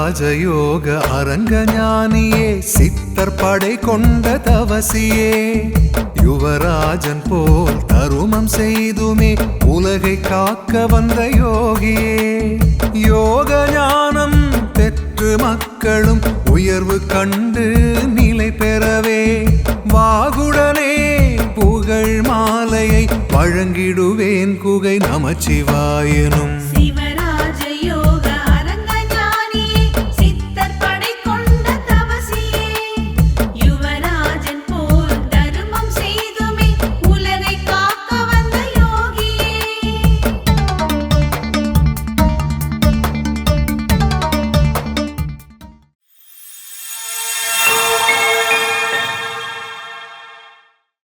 ராஜயோக அரங்க ஞானியே சித்தர் படை கொண்ட தவசியே யுவராஜன் போல் தருமம் செய்துமே உலகை காக்க வந்த யோகியே யோக ஞானம் பெற்று மக்களும் உயர்வு கண்டு நிலை பெறவே வாகுடனே புகழ் மாலையை வழங்கிடுவேன் குகை நமச்சிவாயனும்